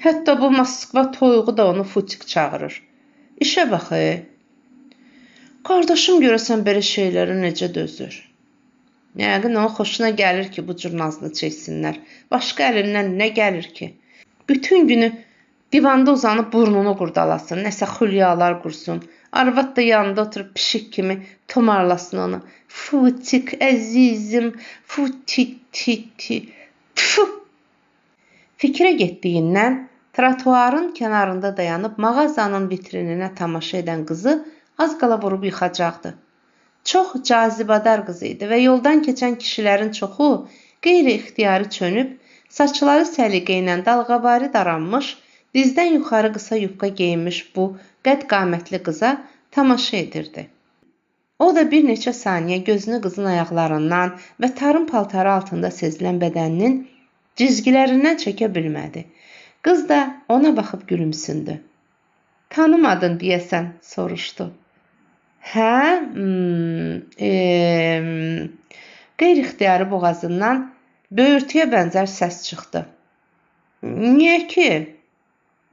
Hətta bu Moskva toyuğu da onu futik çağırır. İşə bax. Qardaşım görəsən belə şeylərə necə dözür? Yəqin onun xoşuna gəlir ki, bu cür nazını çəksinlər. Başqa əlindən nə gəlir ki? Bütün günü divanda uzanıb burnunu qurdalasın, nəsə xülyalar qursun. Arvad da yanında oturub pişik kimi tumarlasın onu. Futik, əzizim, futiti. Fikrə getdiyindən trotuarın kənarında dayanıb mağazanın vitrininə tamaşa edən qızı az qala vurub yıxacaqdı. Çox cazibədar qız idi və yoldan keçən kişilərin çoxu qeyri-ixtiyari çönüb, saçları səliqə ilə dalğavari daranmış, dizdən yuxarı qısa yubka geyinmiş bu qədd-qamətli qıza tamaşa edirdi. O da bir neçə saniyə gözünü qızın ayaqlarından və tarım paltarı altında sezilən bədəninin cizgilərindən çəkə bilmədi. Qız da ona baxıb gülümsündü. Tanımadın deyəsən, soruşdu. Qeyri-ixtiyari boğazından böyürtüyə bənzər səs çıxdı. Niyə ki?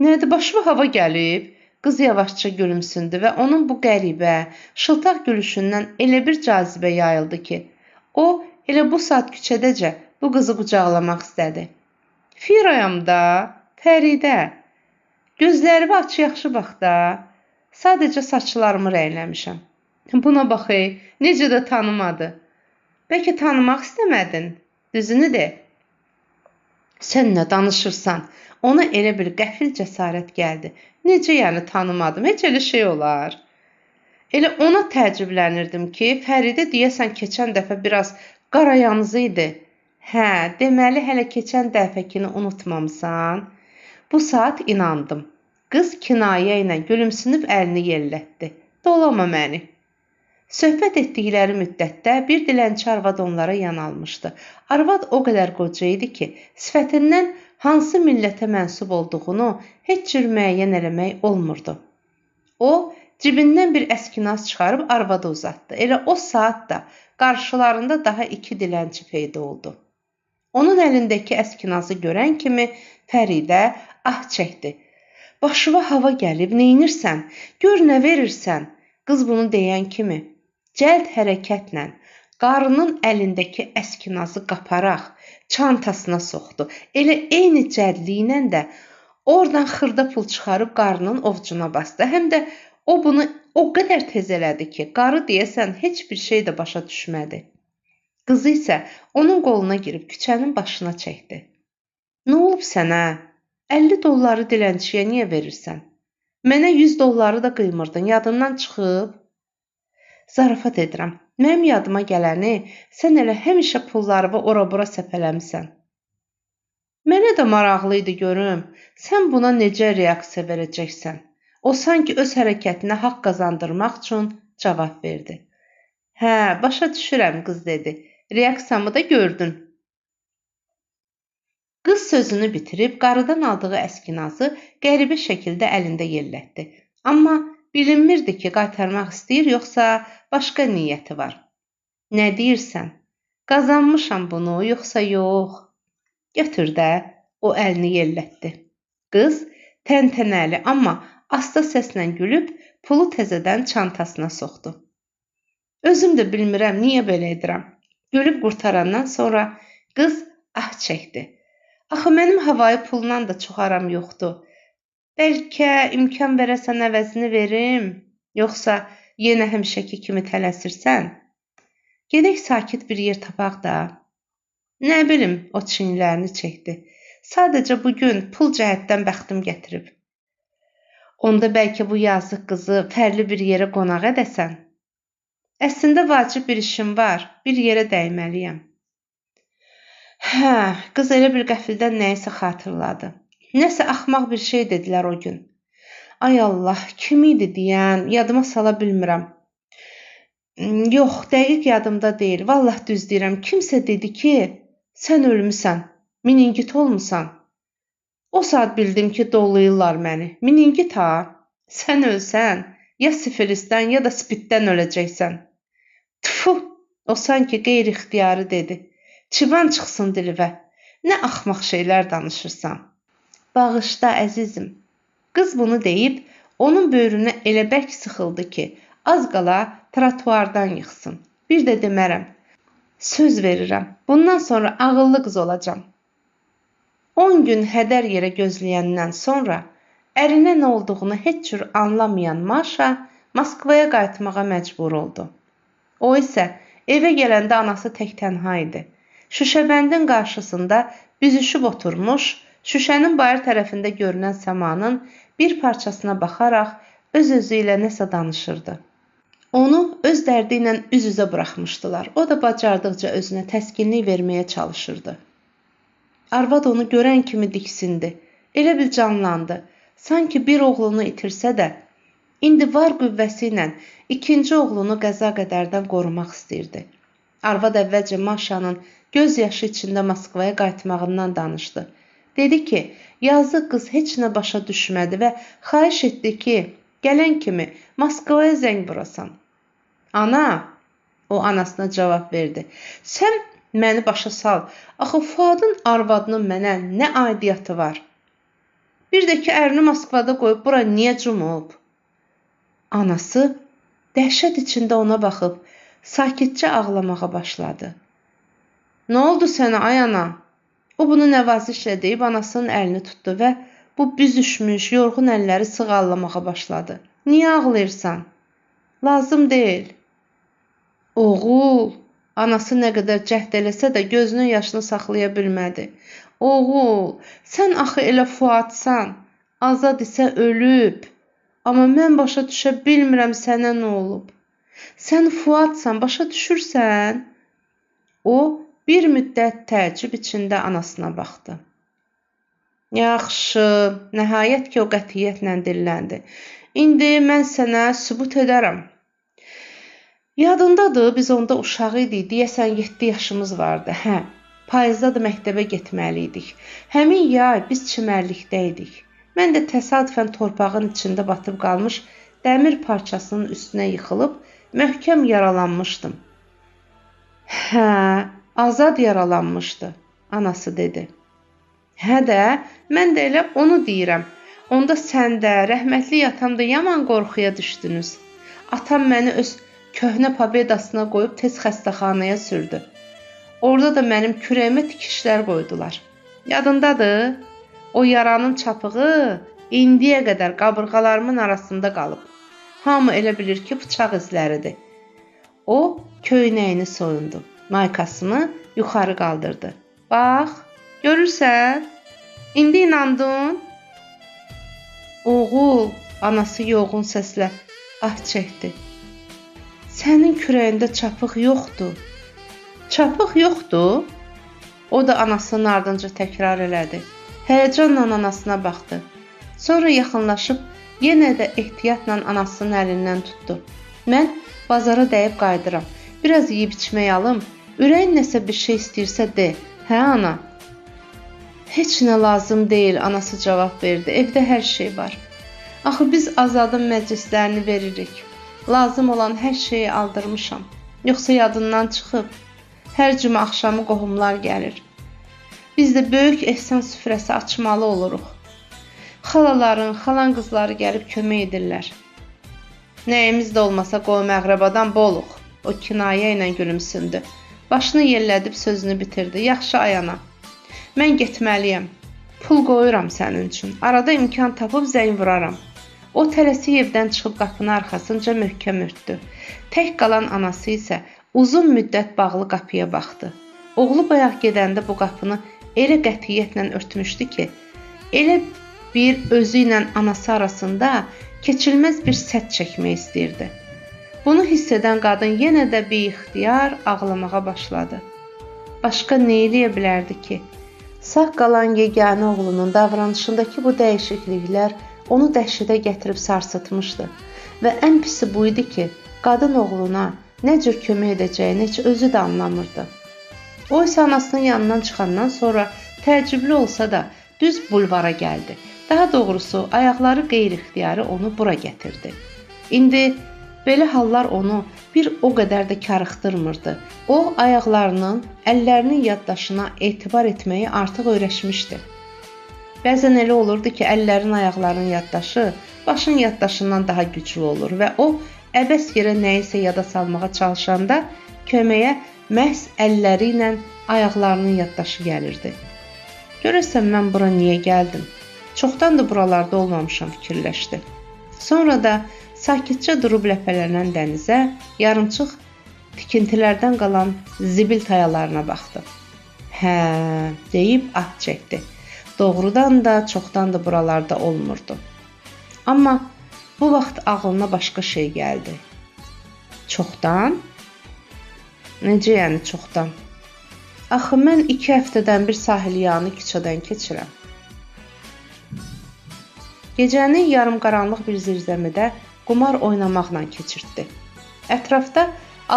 Nədir, başıma hava gəlib? Qız yavaşca gülümsündü və onun bu qəribə, şıltaq gülüşündən elə bir cazibə yayıldı ki, o elə bu saat küçədəcə bu qızı qucaqlamaq istədi. Firayam da, Fəridə. Gözlərimi aç, yaxşı bax da. Sadəcə saçlarımı rəyləmişəm. Buna bax, necə də tanımadı. Bəlkə tanımaq istəmədin? Düzünü de. Sən nə danışırsan? Ona elə bir qəfil cəsarət gəldi. Necə yəni tanımadım? Heç elə şey olar. Elə ona təəccüblənirdim ki, Fəridə deyəsən keçən dəfə biraz qarayanızı idi. Deməli hələ keçən dəfəkini unutmamısan. Bu saat inandım. Qız kinayə ilə gülümsünüb əlini yellətdi. Dolama məni. Söhbət etdikləri müddətdə bir dilənçi arvad onlara yanalmışdı. Arvad o qədər qoca idi ki, sifətindən hansı millətə mənsub olduğunu heç cür müəyyən eləmək olmurdu. O, cibindən bir əskinaz çıxarıb arvada uzatdı. Elə o saat da qarşılarında daha 2 dilənçi peyda oldu. Onun əlindəki əskinazı görən kimi Fəridə ah çəkdi. Başıma hava gəlib, neynirsən? Gör nə verirsən? Qız bunu deyən kimi cəld hərəkətlə qarının əlindəki əskinazı qaparaq çantasına soxdu. Elə eyni cəldliklə də oradan xırda pul çıxarıb qarının ovcuna bastı. Həm də o bunu o qədər tez elədi ki, qarı deyəsən heç bir şey də başa düşmədi. Qızı isə onun qoluna girib küçənin başına çəkdi. Nə olub sənə? $50 dilənçiyə niyə verirsən? Mənə $100 da qıymırdın, yadından çıxıb? Zarafat edirəm. Mənim yadıma gələni, sən elə həmişə pullarımı ora-bura səpələmisən. Mənə də maraqlı idi görüm, sən buna necə reaksiya verəcəksən? O sanki öz hərəkətinə haqq qazandırmaq üçün cavab verdi. Hə, başa düşürəm, qız dedi. Reaksiyamı da gördün. Qız sözünü bitirib, qarıdan aldığı əskinazı qəribə şəkildə əlində yellətdi. Amma bilinmirdi ki, qaytarmaq istəyir, yoxsa başqa niyyəti var. Nə deyirsən? Qazanmışam bunu, yoxsa yox? Götür də, o əlini yellətdi. Qız təntənəli, amma asta səslə gülüb, pulu təzədən çantasına soxdu. Özüm də bilmirəm, niyə belə edirəm. Gülüb qurtarandan sonra qız ah çəkdi. Axı mənim havayı pulundan da çox aram yoxdur. Bəlkə imkan verəsən əvəzini verim, yoxsa yenə həmişəki kimi tələsirsən? Gedək sakit bir yer tapaq da. Nə bilim, o çiyinlərini çəkdi. Sadəcə bugün pul cəhətdən bəxtim gətirib. Onda bəlkə bu yazıq qızı fərli bir yerə qonaq edəsən. Əslində vacib bir işim var, bir yerə dəyməliyəm. Hə, qız elə bir qəfildən nəyisə xatırladı. Nəsə axmaq bir şey dedilər o gün. Ay Allah, kim idi deyən, yadıma sala bilmirəm. Yox, dəqiq yadımda deyil, vallah düz deyirəm. Kimsə dedi ki, sən ölmüsən, miningit olmusan. O saat bildim ki, dolayırlar məni. Miningit ha, sən ölsən, ya sifilisdən ya da spitdən öləcəksən. Tfu, o sanki qeyri-ixtiyarı dedi. Çıban çıxsın dilivə. Nə axmaq şeylər danışırsan. Bağışla, əzizim. Qız bunu deyib, onun böyrünə elə bərk sıxıldı ki, az qala trotuardan yıxsın. Bir də demərəm. Söz verirəm, bundan sonra ağıllı qız olacam. 10 gün hədər yerə gözləyəndən sonra ərinə nə olduğunu heç cür anlamayan Maşa Moskvaya qayıtmağa məcbur oldu. O isə evə gələndə anası tək-tənha idi. Şüşəbəndin qarşısında büzüşüb oturmuş, şüşənin bayır tərəfində görünən səmanın bir parçasına baxaraq öz-özü ilə nəsə danışırdı. Onu öz dərdi ilə üz-üzə buraxmışdılar. O da bacardıqca özünə təskinlik verməyə çalışırdı. Arvad onu görən kimi diksindi. Elə bil canlandı. Sanki bir oğlunu itirsə də, indi var qüvvəsi ilə ikinci oğlunu qəza qədərdən qorumaq istəyirdi. Arvad əvvəlcə Maşanın göz yaşı içində Moskvaya qayıtmağından danışdı. Dedi ki, yazıq qız heç nə başa düşmədi və xahiş etdi ki, gələn kimi Moskvaya zəng vurasan. Ana, o anasına cavab verdi. Sən məni başa sal, axı Fuadın arvadının mənə nə aidiyyatı var? Bir də ki, ərini Moskvada qoyub bura niyə cumub? Anası dəhşət içində ona baxıb, sakitcə ağlamağa başladı. Nə oldu sənə, ay ana? O bunu nəvazişlə deyib anasının əlini tutdu və bu büzüşmüş, yorğun əlləri sığallamağa başladı. Niyə ağlayırsan? Lazım deyil. Oğul, anası nə qədər cəhd eləsə də gözünün yaşını saxlaya bilmədi. Oğul, sən axı elə Fuadsan, Azad isə ölüb. Amma mən başa düşə bilmirəm sənə nə olub. Sən Fuadsan, başa düşürsən? O, bir müddət təəccüb içində anasına baxdı. Yaxşı, nəhayət ki, o qətiyyətlə dilləndi. İndi mən sənə sübut edərəm. Yadındadır, biz onda uşaq idik, deyəsən 7 yaşımız vardı. Hə, payızda da məktəbə getməli idik. Həmin yay biz çimərlikdə idik. Mən də təsadüfən torpağın içində batıb qalmış dəmir parçasının üstünə yıxılıb, möhkəm yaralanmışdım. Hə, Azad yaralanmışdı, anası dedi. Hə də, mən də elə onu deyirəm. Onda sən də, rəhmətli atam da yaman qorxuya düşdünüz. Atam məni öz köhnə pabedasına qoyub tez xəstəxanaya sürdü. Orada da mənim kürəyimə tikişlər qoydular. Yadındadır? O yaranın çapığı indiyə qədər qabırğalarımın arasında qalıb. Hamı elə bilir ki, bıçaq izləridir. O, köynəyini soyundu. Maykasını yuxarı qaldırdı. Bax, görürsən? İndi inandın? Oğul, anası yoğun səslə ah çəkdi. Sənin kürəyində çapıq yoxdur. Çapıq yoxdur? O da anasının ardınca təkrar elədi. Həyəcanla anasına baxdı. Sonra yaxınlaşıb yenə də ehtiyatla anasının əlindən tutdu. Mən bazara dəyib qayıdıram. Biraz yeyib içmək alım. Ürəyin nəsə bir şey istəyirsə de. Hə ana? Heç nə lazım deyil, anası cavab verdi. Evdə hər şey var. Axı biz Azadın məclislərini veririk. Lazım olan hər şeyi aldırmışam. Yoxsa yadından çıxıb. Hər cümə axşamı qohumlar gəlir. Biz də böyük ehsan süfrəsi açmalı oluruq. Xalaların, xalan qızları gəlib kömək edirlər. Nəyimiz də olmasa qohum əqrəbadan boluq. O kinayə ilə gülümsündü. Başını yellədib sözünü bitirdi. Yaxşı ayana. Mən getməliyəm. Pul qoyuram sənin üçün. Arada imkan tapıb zəng vuraram. O tələsik evdən çıxıb qapını arxasınca möhkəm örtdü. Tək qalan anası isə uzun müddət bağlı qapıya baxdı. Oğlu bayaq gedəndə bu qapını elə qətiyyətlə örtmüşdü ki, elə bir özü ilə anası arasında keçilməz bir sədd çəkmək istəyirdi. Bunu hiss edən qadın yenə də biixtiyar ağlamağa başladı. Başqa nə eləyə bilərdi ki? Sağ qalan yeganə oğlunun davranışındakı bu dəyişikliklər onu dəhşətə gətirib sarsıtmışdı. Və ən pisi bu idi ki, qadın oğluna nə cür kömək edəcəyini heç özü də anlamırdı. O isə anasının yanından çıxandan sonra təəccüblü olsa da düz bulvara gəldi. Daha doğrusu ayaqları qeyri-ixtiyari onu bura gətirdi. İndi belə hallar onu bir o qədər də karıxdırmırdı. O ayaqlarının, əllərinin yaddaşına etibar etməyi artıq öyrəşmişdi. Bəzən elə olurdu ki, əllərin, ayaqların yaddaşı başın yaddaşından daha güclü olur və o əbəs yerə nəyisə yada salmağa çalışanda köməyə məhz əlləri ilə ayaqlarının yaddaşı gəlirdi. Görəsən mən bura niyə gəldim? Çoxdan da buralarda olmamışam fikirləşdi. Sonra da sakitcə durub ləpələnən dənizə, yarımçıq tikintilərdən qalan zibil tayalarına baxdı. Hə, deyib ah çəkdi. Doğrudan da çoxdan da buralarda olmurdu. Amma bu vaxt ağlına başqa şey gəldi. Çoxdan? Necə yəni çoxdan? Axı mən 2 həftədən bir sahilyanı küçədən keçirəm. Gecəni yarımqaranlıq bir zirzəmidə qumar oynamaqla keçirtdi. Ətrafda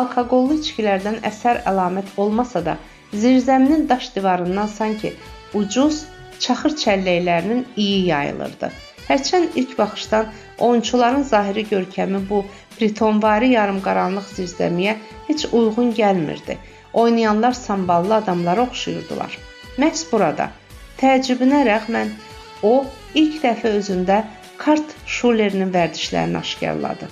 alkoqollu içkilərdən əsər əlamət olmasa da, zirzəminin daş divarından sanki ucuz çaxır çəlləklərinin iyi yayılırdı. Hərçənd ilk baxışdan oyunçuların zahiri görkəmi bu pritonvari yarımqaranlıq zirzəmiyə heç uyğun gəlmirdi. Oynayanlar samballı adamlara oxşuyurdular. Məhz burada, təəccübünə rəğmən, o ilk dəfə özündə kart şulerinin vərdişlərini aşkarladı.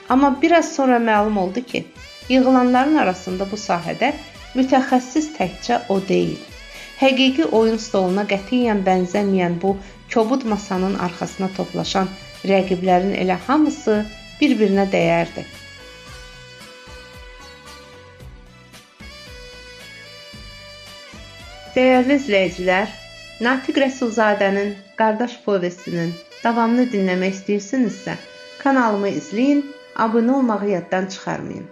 Amma biraz sonra məlum oldu ki, yığılanların arasında bu sahədə mütəxəssis təkcə o deyil. Həqiqi oyun stoluna qətiyyən bənzəməyən bu kobud masanın arxasına toplaşan rəqiblərin elə hamısı bir-birinə dəyərdi. Dəyərli izləyicilər, Natiq Rəsulzadənin Qardaş povestinin davamını dinləmək istəyirsinizsə, kanalımı izləyin, abunə olmağı yaddan çıxarmayın.